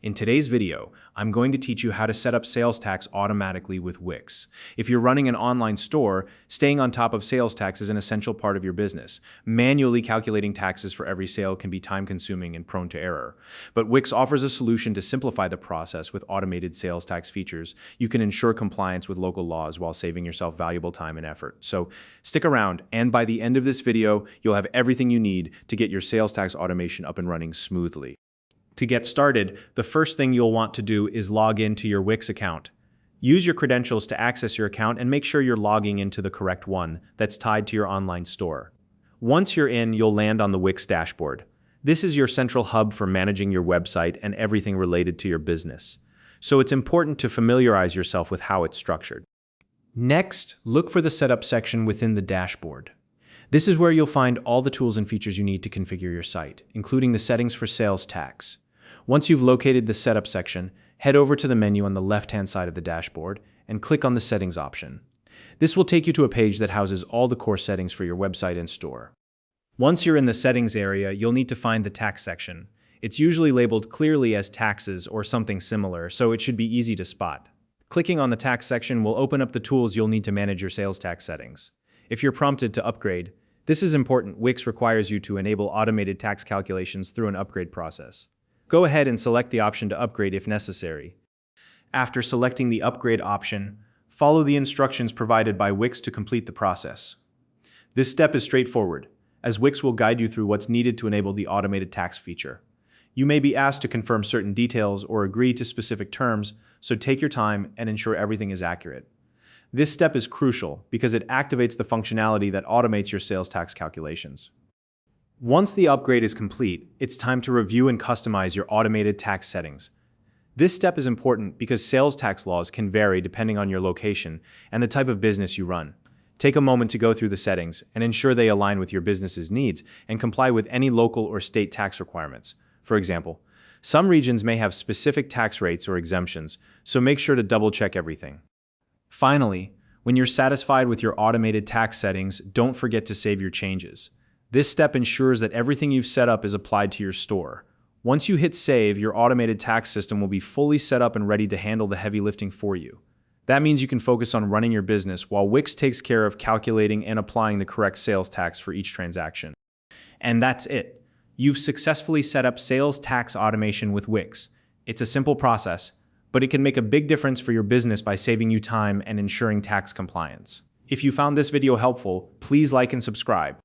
In today's video, I'm going to teach you how to set up sales tax automatically with Wix. If you're running an online store, staying on top of sales tax is an essential part of your business. Manually calculating taxes for every sale can be time-consuming and prone to error. But Wix offers a solution to simplify the process with automated sales tax features. You can ensure compliance with local laws while saving yourself valuable time and effort. So stick around, and by the end of this video, you'll have everything you need to get your sales tax automation up and running smoothly. To get started, the first thing you'll want to do is log in to your Wix account. Use your credentials to access your account and make sure you're logging into the correct one that's tied to your online store. Once you're in, you'll land on the Wix dashboard. This is your central hub for managing your website and everything related to your business. So it's important to familiarize yourself with how it's structured. Next, look for the Setup section within the dashboard. This is where you'll find all the tools and features you need to configure your site, including the settings for sales tax. Once you've located the Setup section, head over to the menu on the left-hand side of the dashboard and click on the Settings option. This will take you to a page that houses all the core settings for your website and store. Once you're in the Settings area, you'll need to find the Tax section. It's usually labeled clearly as Taxes or something similar, so it should be easy to spot. Clicking on the Tax section will open up the tools you'll need to manage your sales tax settings. If you're prompted to upgrade, this is important. Wix requires you to enable automated tax calculations through an upgrade process. Go ahead and select the option to upgrade if necessary. After selecting the upgrade option, follow the instructions provided by Wix to complete the process. This step is straightforward, as Wix will guide you through what's needed to enable the automated tax feature. You may be asked to confirm certain details or agree to specific terms, so take your time and ensure everything is accurate. This step is crucial because it activates the functionality that automates your sales tax calculations. Once the upgrade is complete, it's time to review and customize your automated tax settings. This step is important because sales tax laws can vary depending on your location and the type of business you run. Take a moment to go through the settings and ensure they align with your business's needs and comply with any local or state tax requirements. For example, some regions may have specific tax rates or exemptions, so make sure to double-check everything. Finally, when you're satisfied with your automated tax settings, don't forget to save your changes. This step ensures that everything you've set up is applied to your store. Once you hit save, your automated tax system will be fully set up and ready to handle the heavy lifting for you. That means you can focus on running your business while Wix takes care of calculating and applying the correct sales tax for each transaction. And that's it. You've successfully set up sales tax automation with Wix. It's a simple process, but it can make a big difference for your business by saving you time and ensuring tax compliance. If you found this video helpful, please like and subscribe.